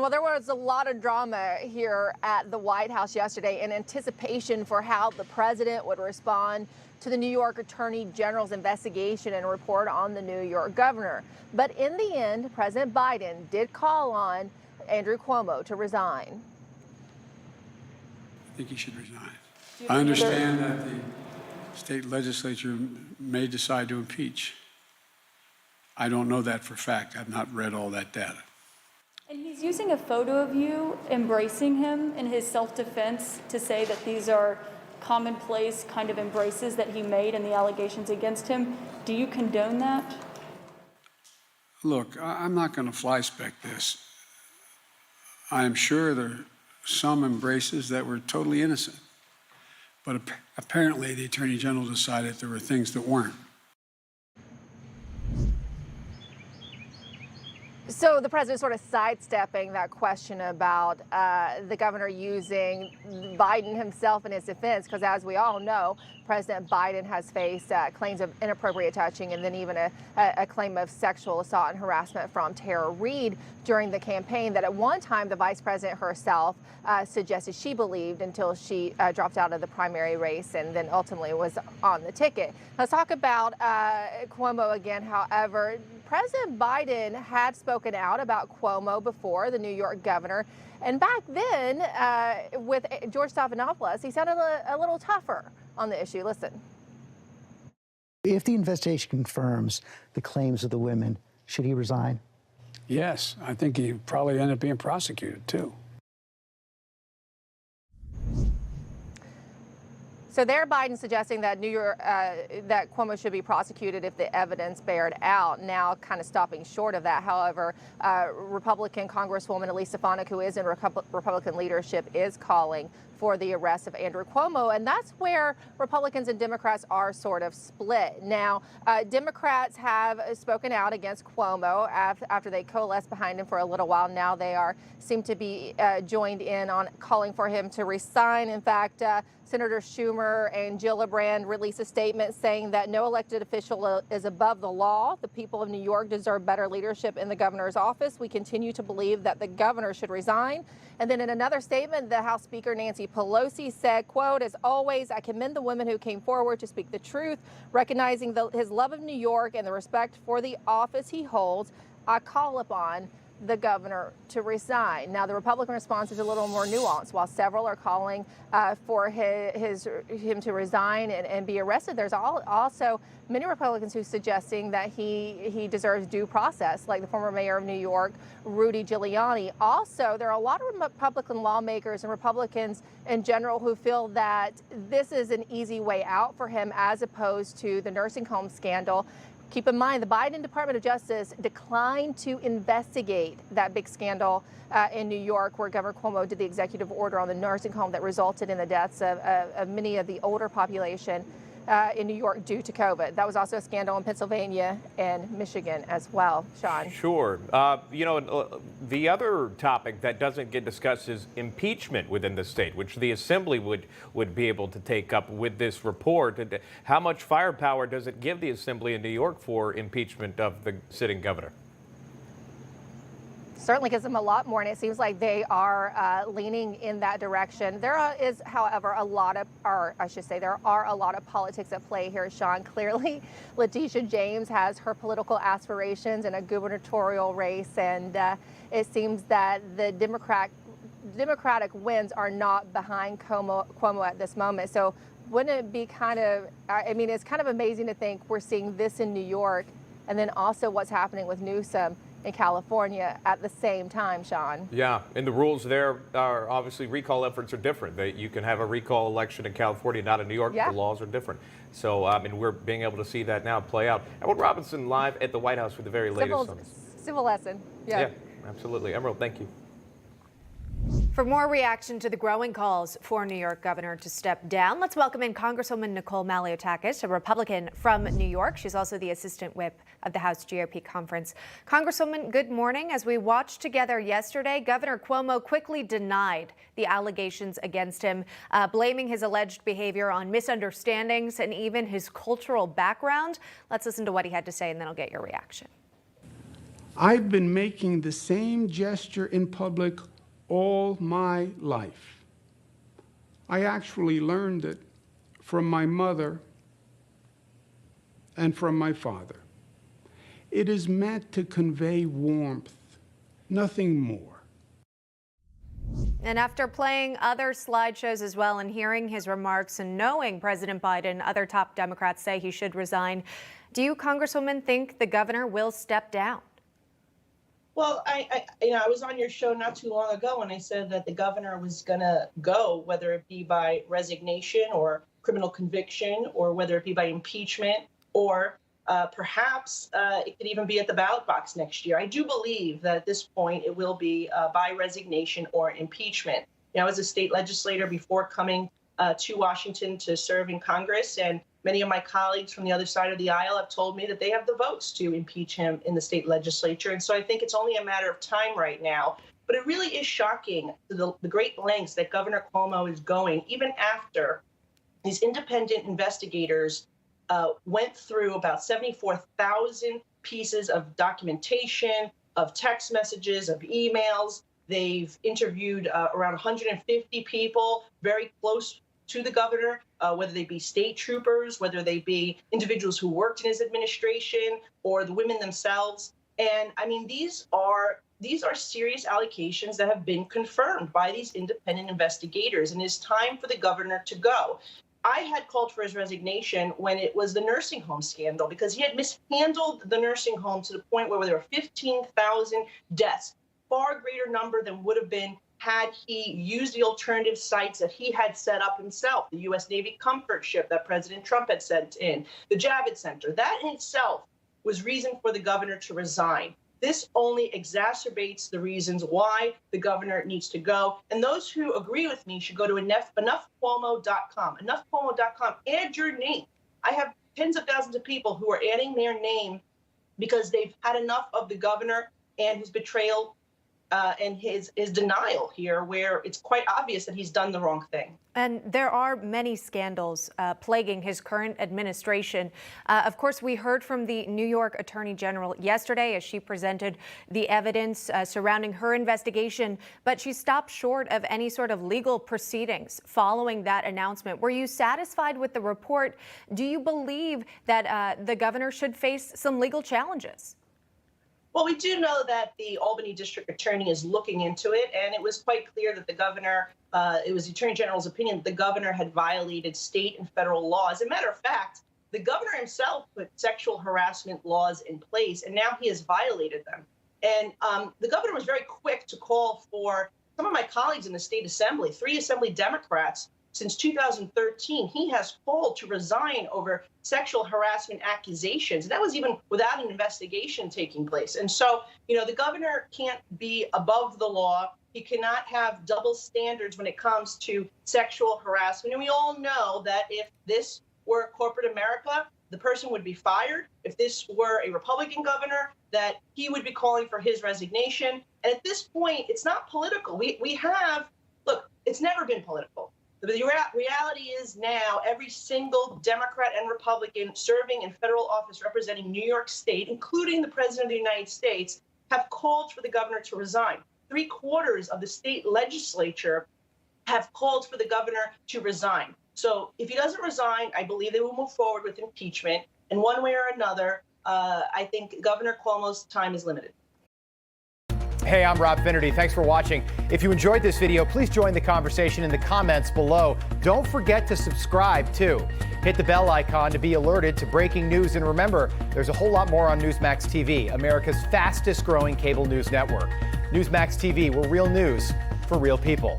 well, there was a lot of drama here at the White House yesterday in anticipation for how the president would respond to the New York Attorney General's investigation and report on the New York governor. But in the end, President Biden did call on Andrew Cuomo to resign. I think he should resign. I understand that the state legislature may decide to impeach. I don't know that for a fact. I've not read all that data. And he's using a photo of you embracing him in his self-defense to say that these are commonplace kind of embraces that he made and the allegations against him. Do you condone that? Look, I'm not going to fly-spec this. I'm sure there are some embraces that were totally innocent. But apparently the Attorney General decided there were things that weren't. So the president sort of sidestepping that question about the governor using Biden himself in his defense, because as we all know, President Biden has faced claims of inappropriate touching and then even a claim of sexual assault and harassment from Tara Reade during the campaign that at one time the vice president herself suggested she believed until she dropped out of the primary race and then ultimately was on the ticket. Let's talk about Cuomo again. However, President Biden had spoken out about Cuomo before, the New York governor. And back then, with George Stephanopoulos, he sounded a little tougher on the issue. Listen. If the investigation confirms the claims of the women, should he resign? Yes, I think he probably ended up being prosecuted, too. So there, Biden suggesting that that Cuomo should be prosecuted if the evidence bared out. Now, kind of stopping short of that. However, Republican Congresswoman Elise Stefanik, who is in Republican leadership, is calling for the arrest of Andrew Cuomo, and that's where Republicans and Democrats are sort of split. Now, Democrats have spoken out against Cuomo after they coalesced behind him for a little while. Now they seem to be joined in on calling for him to resign. In fact, Senator Schumer and Gillibrand released a statement saying that no elected official is above the law. The people of New York deserve better leadership in the governor's office. We continue to believe that the governor should resign. And then in another statement, the House Speaker Nancy Pelosi said, quote, "As always, I commend the women who came forward to speak the truth, recognizing his love of New York and the respect for the office he holds. I call upon the governor to resign." Now, the Republican response is a little more nuanced. While several are calling for him to resign and be arrested, there's also many Republicans who are suggesting that he deserves due process, like the former mayor of New York, Rudy Giuliani. Also, there are a lot of Republican lawmakers and Republicans in general who feel that this is an easy way out for him as opposed to the nursing home scandal. Keep in mind, the Biden Department of Justice declined to investigate that big scandal in New York, where Governor Cuomo did the executive order on the nursing home that resulted in the deaths of many of the older population in New York due to COVID. That was also a scandal in Pennsylvania and Michigan as well. Sean. Sure. The other topic that doesn't get discussed is impeachment within the state, which the Assembly would be able to take up with this report. And how much firepower does it give the Assembly in New York for impeachment of the sitting governor? Certainly gives them a lot more, and it seems like they are leaning in that direction. There is, however, there are a lot of politics at play here, Sean. Clearly, Letitia James has her political aspirations in a gubernatorial race, and it seems that the Democratic wins are not behind Cuomo at this moment. So wouldn't it be it's kind of amazing to think we're seeing this in New York, and then also what's happening with Newsom in California at the same time, Sean. Yeah, and the rules there are obviously recall efforts are different. You can have a recall election in California, not in New York. Yeah. The laws are different. So, and we're being able to see that now play out. Emerald Robinson live at the White House with the very latest on this. Civil lesson. Yeah, absolutely. Emerald, thank you. For more reaction to the growing calls for New York governor to step down, let's welcome in Congresswoman Nicole Malliotakis, a Republican from New York. She's also the assistant whip of the House GOP conference. Congresswoman, good morning. As we watched together yesterday, Governor Cuomo quickly denied the allegations against him, blaming his alleged behavior on misunderstandings and even his cultural background. Let's listen to what he had to say, and then I'll get your reaction. I've been making the same gesture in public all my life. I actually learned it from my mother and from my father. It is meant to convey warmth, nothing more. And after playing other slideshows as well and hearing his remarks and knowing President Biden and other top Democrats say he should resign, do you, Congresswoman, think the governor will step down? Well, I was on your show not too long ago when I said that the governor was going to go, whether it be by resignation or criminal conviction, or whether it be by impeachment, or perhaps it could even be at the ballot box next year. I do believe that at this point it will be by resignation or impeachment. I was a state legislator before coming to Washington to serve in Congress, and many of my colleagues from the other side of the aisle have told me that they have the votes to impeach him in the state legislature. And so I think it's only a matter of time right now. But it really is shocking the great lengths that Governor Cuomo is going, even after these independent investigators went through about 74,000 pieces of documentation, of text messages, of emails. They've interviewed around 150 people very close to the governor, whether they be state troopers, whether they be individuals who worked in his administration, or the women themselves. And I mean, these are serious allegations that have been confirmed by these independent investigators, and it's time for the governor to go. I had called for his resignation when it was the nursing home scandal, because he had mishandled the nursing home to the point where there were 15,000 deaths, far greater number than would have been had he used the alternative sites that he had set up himself, the U.S. Navy Comfort Ship that President Trump had sent in, the Javits Center. That in itself was reason for the governor to resign. This only exacerbates the reasons why the governor needs to go. And those who agree with me should go to enoughcuomo.com. Enoughcuomo.com. Add your name. I have tens of thousands of people who are adding their name because they've had enough of the governor and his betrayal and his denial here, where it's quite obvious that he's done the wrong thing. And there are many scandals plaguing his current administration. Of course, we heard from the New York Attorney General yesterday as she presented the evidence surrounding her investigation, but she stopped short of any sort of legal proceedings following that announcement. Were you satisfied with the report? Do you believe that the governor should face some legal challenges? Well, we do know that the Albany District Attorney is looking into it, and it was quite clear that the governor, it was the Attorney General's opinion that the governor had violated state and federal law. As a matter of fact, the governor himself put sexual harassment laws in place, and now he has violated them. And the governor was very quick to call for some of my colleagues in the state assembly, 3 Assembly Democrats. Since 2013, he has called to resign over sexual harassment accusations. And that was even without an investigation taking place. And so, the governor can't be above the law. He cannot have double standards when it comes to sexual harassment. And we all know that if this were corporate America, the person would be fired. If this were a Republican governor, that he would be calling for his resignation. And at this point, it's not political. Look, it's never been political. The reality is now every single Democrat and Republican serving in federal office representing New York State, including the President of the United States, have called for the governor to resign. 3/4 of the state legislature have called for the governor to resign. So if he doesn't resign, I believe they will move forward with impeachment. And one way or another, I think Governor Cuomo's time is limited. Hey, I'm Rob Finnerty. Thanks for watching. If you enjoyed this video, please join the conversation in the comments below. Don't forget to subscribe, too. Hit the bell icon to be alerted to breaking news. And remember, there's a whole lot more on Newsmax TV, America's fastest growing cable news network. Newsmax TV, we're real news for real people.